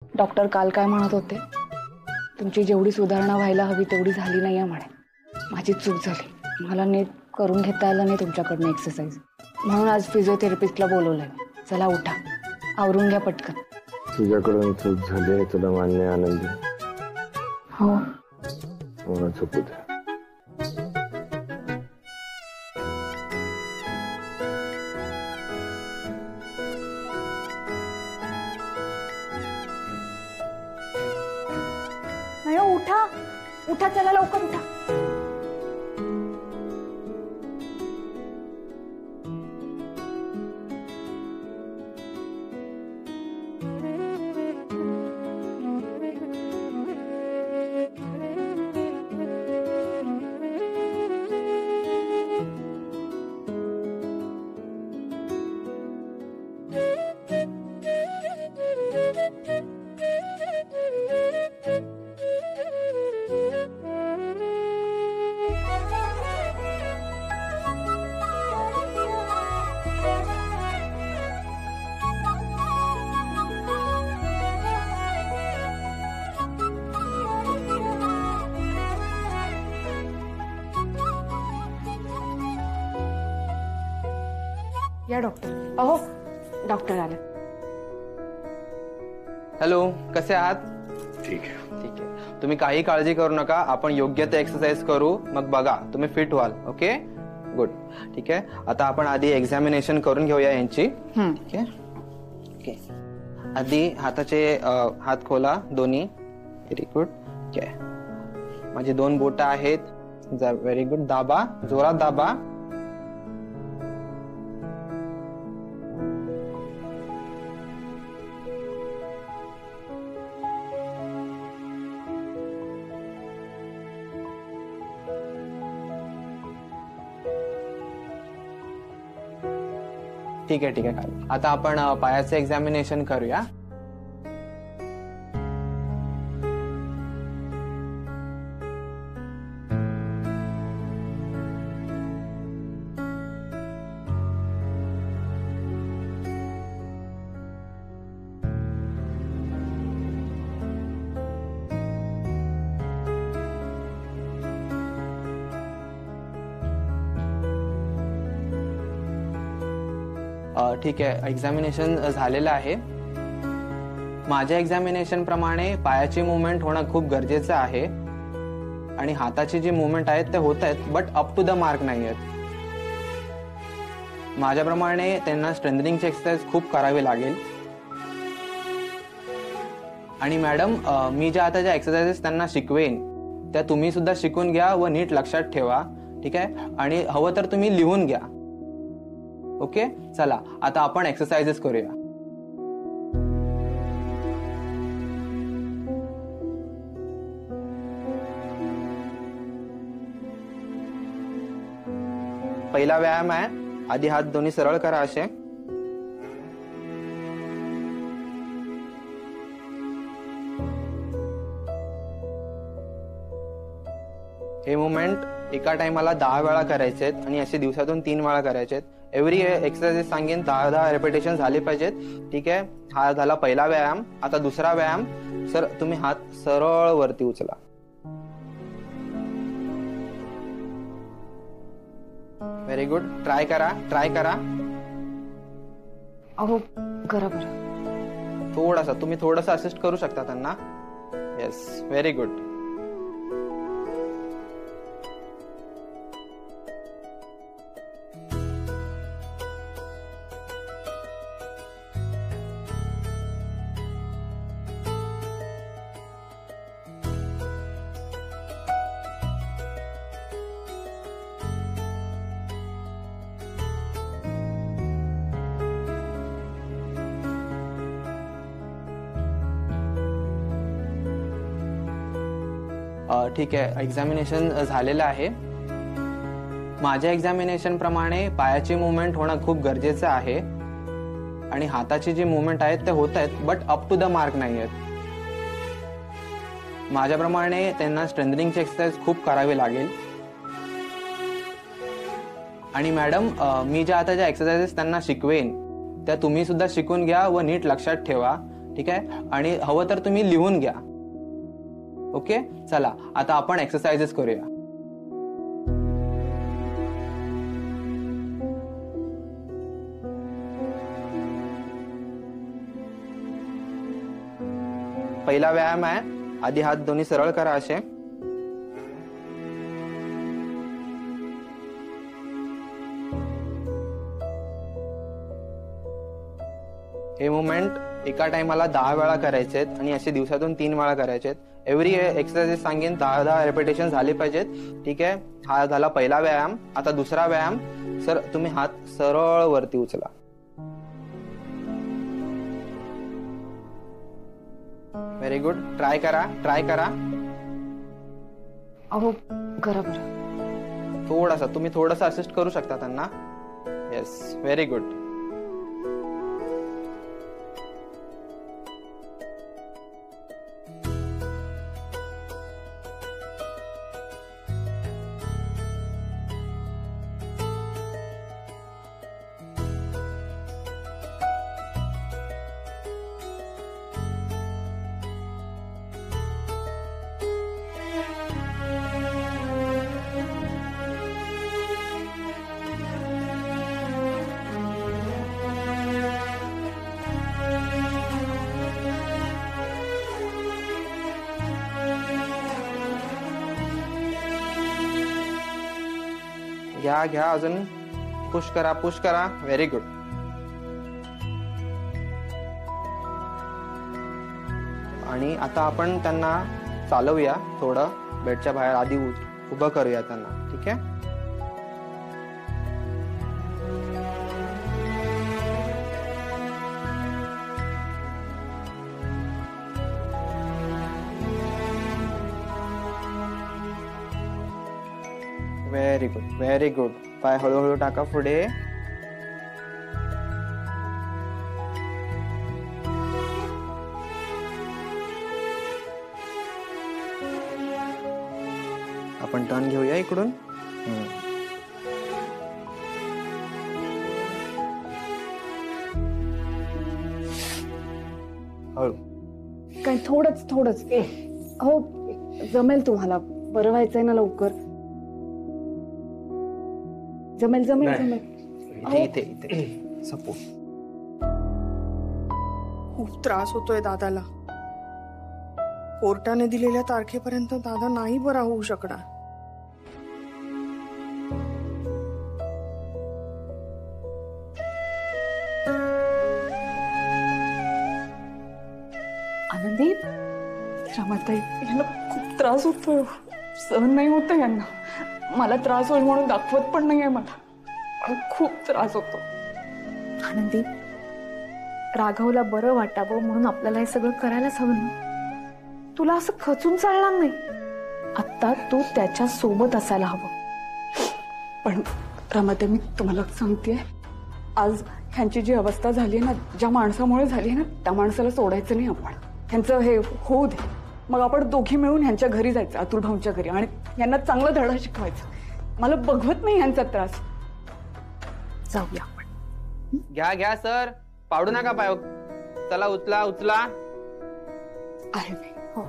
Doctor काल काय म्हणत होते, तुमची जेवढी सुधारणा व्हायला हवी तेवढी झाली नाहीये म्हणे. माझी चूक झाली, मला नीट करून घेता आलं नाही तुमच्याकडनं एक्सरसाइज, म्हणून आज फिजिओथेरपिस्टला बोलवलंय. चला उठा, आवरून घ्या पटकन. तुझ्याकडून चूक झाली तुला मान्य आनंदी. हो मला चुकू दे. उठा उठा, चला लवकर उठा. या डॉक्टर. अहो डॉक्टर आले. हॅलो, कसे आहात? ठीक आहे. ठीक आहे, तुम्ही काही काळजी करू नका. आपण योग्य ते एक्सरसाइज करू, मग बघा तुम्ही फिट व्हाल. Okay, good. ठीक आहे, आता आपण आधी एक्झामिनेशन करून घेऊया यांची. ठीक आहे. ओके, आधी हाताचे हात खोला दोन्ही. Very good. ओके, माझी 2 बोटं आहेत. Very good. दाबा, जोरात दाबा. ठीक आहे, ठीक आहे. आता आपण पायाचे एक्झामिनेशन करूया. ठीक आहे, एक्झामिनेशन झालेलं आहे. माझ्या एक्झामिनेशन प्रमाणे पायाची मुवमेंट होणं खूप गरजेचं आहे आणि हाताची जी मुवमेंट आहेत ते होत आहेत, but up to the mark नाही आहेत. माझ्याप्रमाणे त्यांना स्ट्रेंथनिंगची एक्सरसाइज खूप करावी लागेल. आणि मॅडम, मी ज्या आता ज्या एक्सरसाइजेस त्यांना शिकवेन त्या तुम्ही सुद्धा शिकून घ्या व नीट लक्षात ठेवा. ठीक आहे, आणि हवं तर तुम्ही लिहून घ्या. ओके, चला आता आपण एक्सरसाइजेस करूया. पहिला व्यायाम आहे, आधी हात दोन्ही सरळ करा असे. हे मुवमेंट एका टाइमाला 10 वेळा करायचे आहेत आणि असे दिवसातून 3 वेळा करायचे आहेत. एव्हरी एक्सरसाइज सांगेन 10 रेपिटेशन झाले पाहिजेत. ठीक आहे, हा झाला पहिला व्यायाम. आता दुसरा व्यायाम. सर, तुम्ही हात सरळ वरती उचला. Very good. ट्राय करा, ट्राय करा. अहो करा बरं. थोडासा तुम्ही थोडंसं असिस्ट करू शकता त्यांना. Yes, very good. ठीक आहे, एक्झामिनेशन झालेलं आहे. माझ्या एक्झामिनेशन प्रमाणे पायाची मुवमेंट होणं खूप गरजेचं आहे आणि हाताची जी मुवमेंट आहेत ते होत आहेत, but up to the mark नाही आहेत. माझ्याप्रमाणे त्यांना स्ट्रेंथनिंगची एक्सरसाइज खूप करावी लागेल. आणि मॅडम, मी ज्या आता ज्या एक्सरसाइजेस त्यांना शिकवेन त्या तुम्ही सुद्धा शिकून घ्या व नीट लक्षात ठेवा. ठीक आहे. आणि हवं तर तुम्ही लिहून घ्या. ओके, चला आता आपण एक्सरसाइजेस करूया. पहिला व्यायाम आहे, आधी हात दोन्ही सरळ करा असे. हे मुवमेंट एका टाइमाला 10 वेळा करायचे आहेत आणि असे दिवसातून 3 वेळा करायचे आहेत. एव्हरी एक्सरसाइज सांगेन 10 रेपिटेशन झाले पाहिजेत. ठीक आहे, हा झाला पहिला व्यायाम. आता दुसरा व्यायाम. सर तुम्ही हात सरळ वरती उचला. Very good. ट्राय करा, ट्राय करा. अहो करा बरं. थोडासा तुम्ही थोडासा असिस्ट करू शकता त्यांना. Yes, very good. घ्या घ्या, अजून पुश करा, पुश करा. Very good. आणि आता आपण त्यांना चालवूया थोडं बेडच्या बाहेर. आधी उभं करूया त्यांना. ठीक आहे. Very good, very good. पाय हळूहळू टाका पुढे. आपण टर्न घेऊया इकडून. हळू. काय थोडंच. हो जमेल तुम्हाला. बरं व्हायचंय ना लवकर. जमेल जमेल जमेल. इथे इथे इथे सपोर्ट. खूप त्रास होतोय दादाला. कोर्टाने दिलेल्या तारखेपर्यंत दादा नाही बरा होऊ शकणार. आनंदी, रमाताई, यांना खूप त्रास होतोय. सहन नाही होत यांना. मला त्रास होईल म्हणून दाखवत पण नाहीये. मला खूप त्रास होतो. आनंदी, राघवला बरं वाटावं म्हणून आपल्याला हे सगळं करायलाच हवं ना. तुला असं खचून चालणार नाही. आता तू त्याच्या सोबत असायला हवं. पण रमाताई, मी तुम्हाला सांगतेय, आज ह्यांची जी अवस्था झाली आहे ना, ज्या माणसामुळे झाली आहे ना, त्या माणसाला सोडायचं नाही आपण. ह्यांचं हे होऊ दे. मग आपण दोघी मिळून ह्यांच्या घरी जायचं, अतुल भाऊंच्या घरी, आणि यांना चांगला धडा शिकवायचा. मला बघवत नाही यांचा त्रास. जाऊया आपण. घ्या घ्या सर, पाडू नका पाय. चला उचला उचला. आहे मी. हो.